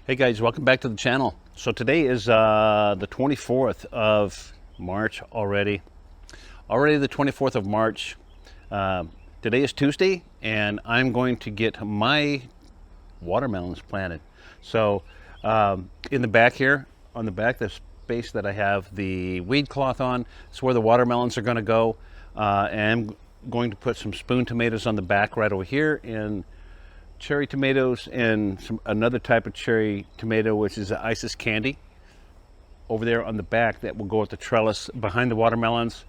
Hey guys, welcome back to the channel. So today is the 24th of March already. Already the 24th of March. Today is Tuesday and I'm going to get my watermelons planted. So in the back here, on the back, the space that I have the weed cloth on, is where the watermelons are going to go. And I'm going to put some spoon tomatoes on the back right over here, and cherry tomatoes and another type of cherry tomato, which is the Isis candy, over there on the back that will go with the trellis behind the watermelons.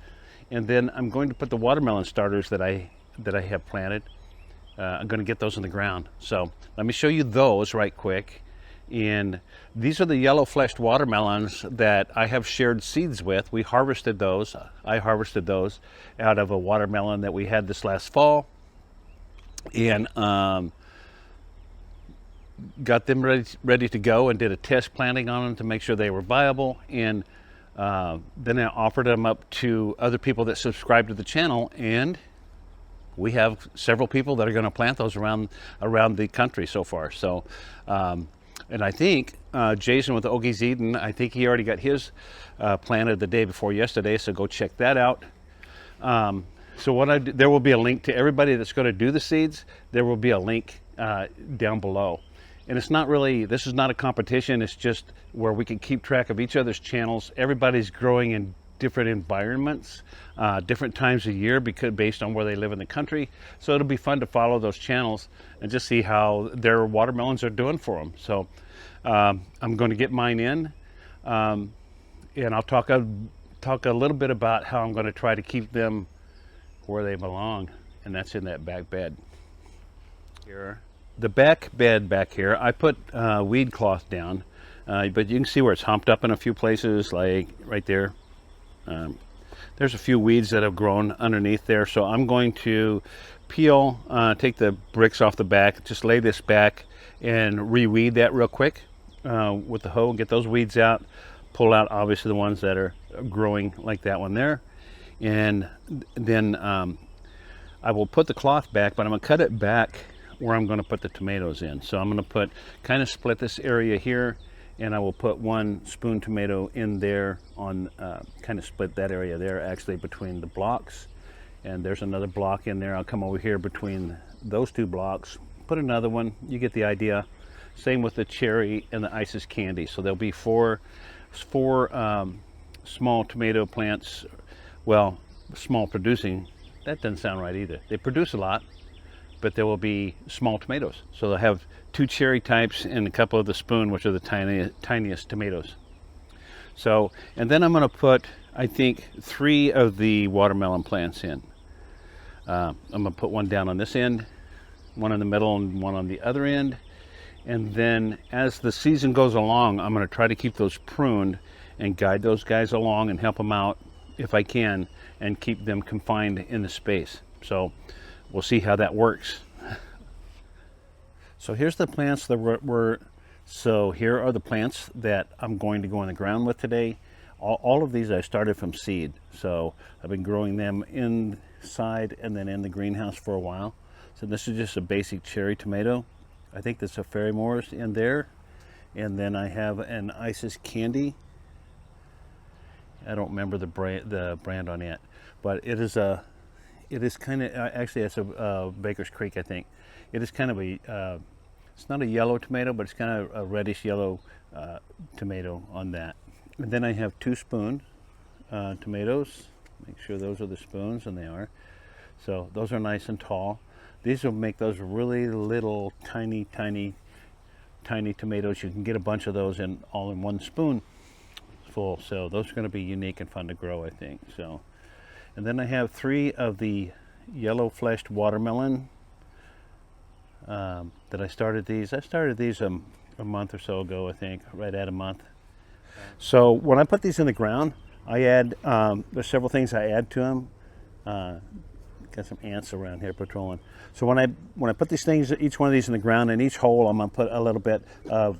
And then I'm going to put the watermelon starters that I have planted. I'm going to get those in the ground. So let me show you those right quick. And these are the yellow fleshed watermelons that I have shared seeds with. We harvested those. I harvested those out of a watermelon that we had this last fall. And got them ready to go, and did a test planting on them to make sure they were viable. And then I offered them up to other people that subscribe to the channel, and we have several people that are going to plant those around the country so far. So and I think Jason with Ogie's Eden, I think he already got his planted the day before yesterday, so go check that out. So there will be a link to everybody that's going to do the seeds. There will be a link down below. And it's not really, this is not a competition, it's just where we can keep track of each other's channels. Everybody's growing in different environments, different times of year, based on where they live in the country. So it'll be fun to follow those channels and just see how their watermelons are doing for them. So I'm going to get mine in, and I'll talk a little bit about how I'm going to try to keep them where they belong, and that's in that back bed. Here. The back bed back here, I put weed cloth down, but you can see where it's humped up in a few places, like right there. There's a few weeds that have grown underneath there, so I'm going to peel, take the bricks off the back, just lay this back and reweed that real quick with the hoe, get those weeds out, pull out obviously the ones that are growing like that one there, and then I will put the cloth back, but I'm going to cut it back where I'm going to put the tomatoes in. So I'm going to kind of split this area here, and I will put one spoon tomato in there on, kind of split that area there actually between the blocks. And there's another block in there. I'll come over here between those two blocks, put another one. You get the idea. Same with the cherry and the Isis candy. So there'll be four small tomato plants. Well, small producing, that doesn't sound right either. They produce a lot, but there will be small tomatoes. So they'll have two cherry types and a couple of the spoon, which are the tiniest tomatoes. So, and then I'm going to put, I think, 3 of the watermelon plants in. I'm going to put one down on this end, one in the middle, and one on the other end. And then as the season goes along, I'm going to try to keep those pruned and guide those guys along and help them out if I can, and keep them confined in the space. So we'll see how that works. So here's the plants that so here are the plants that I'm going to go in the ground with today. All of these I started from seed. So I've been growing them inside and then in the greenhouse for a while. So this is just a basic cherry tomato. I think there's a Fairy Moors in there. And then I have an Isis candy. I don't remember the brand on it, but it is kind of, actually it's a Baker's Creek, I think. It is kind of it's not a yellow tomato, but it's kind of a reddish yellow tomato on that. And then I have 2 spoon tomatoes. Make sure those are the spoons, and they are. So those are nice and tall. These will make those really little tiny tomatoes. You can get a bunch of those all in one spoon full. So those are going to be unique and fun to grow, I think. So, and then I have 3 of the yellow fleshed watermelon that I started these. I started these a month or so ago, I think, right at a month. So when I put these in the ground, I add, there's several things I add to them. Got some ants around here patrolling. So when I put these things, each one of these in the ground, in each hole I'm going to put a little bit of,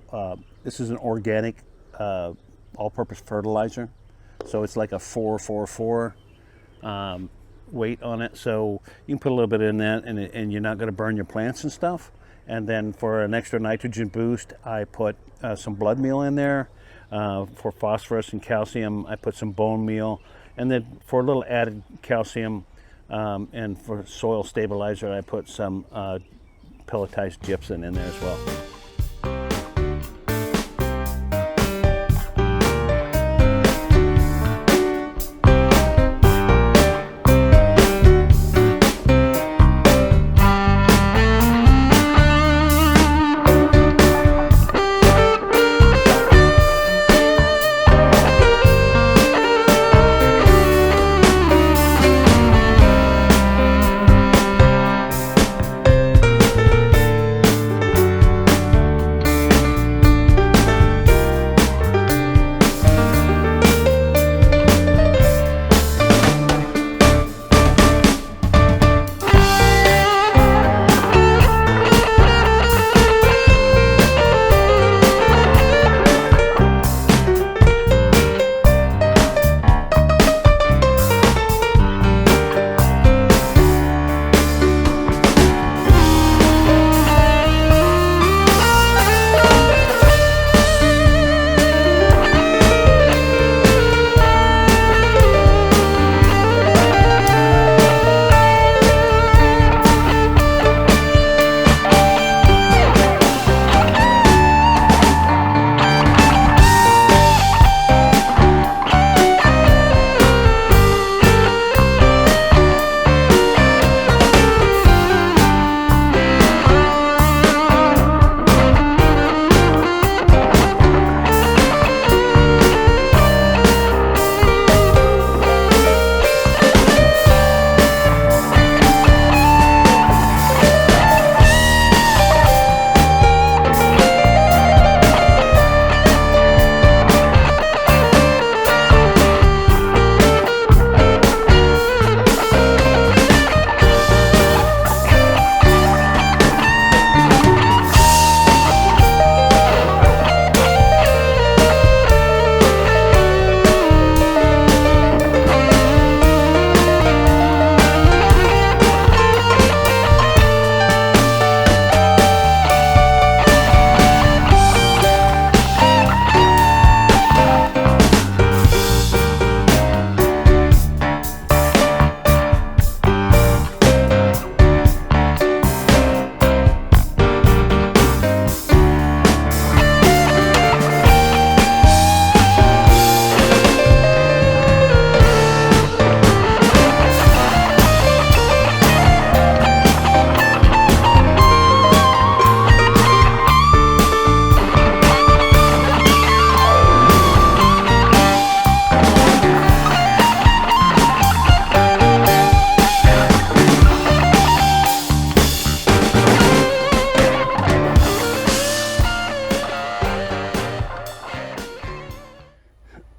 this is an organic all-purpose fertilizer. So it's like a 4-4-4 weight on it. So you can put a little bit in that, and you're not going to burn your plants and stuff. And then for an extra nitrogen boost, I put some blood meal in there. For phosphorus and calcium, I put some bone meal. And then for a little added calcium and for soil stabilizer, I put some pelletized gypsum in there as well.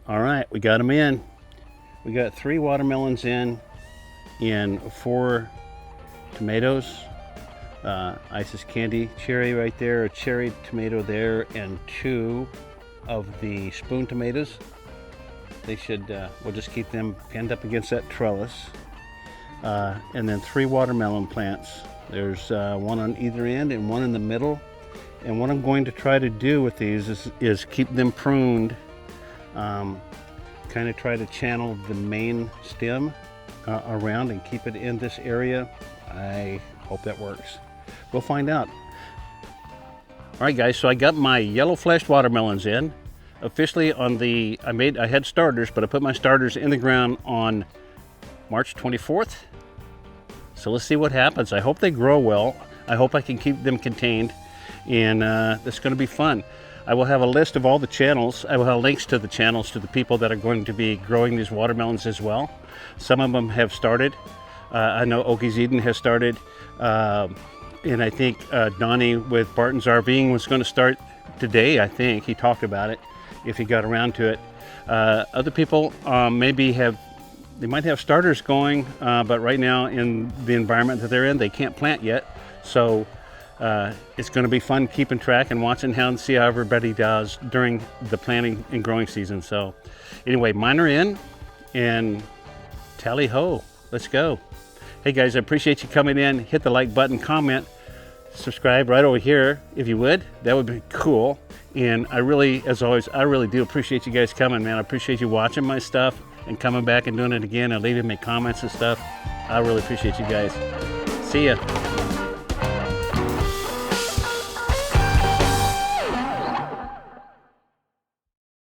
All right, we got them in. We got 3 watermelons in 4 tomatoes. Isis candy cherry right there, a cherry tomato there, and 2 of the spoon tomatoes. They should, we'll just keep them pinned up against that trellis. And then 3 watermelon plants. There's 1 on either end and 1 in the middle. And what I'm going to try to do with these is keep them pruned, kind of try to channel the main stem around and keep it in this area. I hope that works. We'll find out. All right, guys, so I got my yellow fleshed watermelons in. Officially on the, I had starters, but I put my starters in the ground on March 24th. So let's see what happens. I hope they grow well. I hope I can keep them contained, and it's going to be fun. I will have a list of all the channels. I will have links to the channels to the people that are going to be growing these watermelons as well. Some of them have started. I know Oki's Eden has started, and I think Donnie with Barton's RVing was going to start today. I think he talked about it, if he got around to it. Other people they might have starters going, but right now in the environment that they're in, they can't plant yet. So it's going to be fun keeping track and watching how and see how everybody does during the planting and growing season. So anyway, mine are in, and tally ho, let's go. Hey guys, I appreciate you coming in. Hit the like button, comment, subscribe right over here if you would. That would be cool. And I really, as always, I really do appreciate you guys coming, man. I appreciate you watching my stuff and coming back and doing it again and leaving me comments and stuff. I really appreciate you guys. See ya.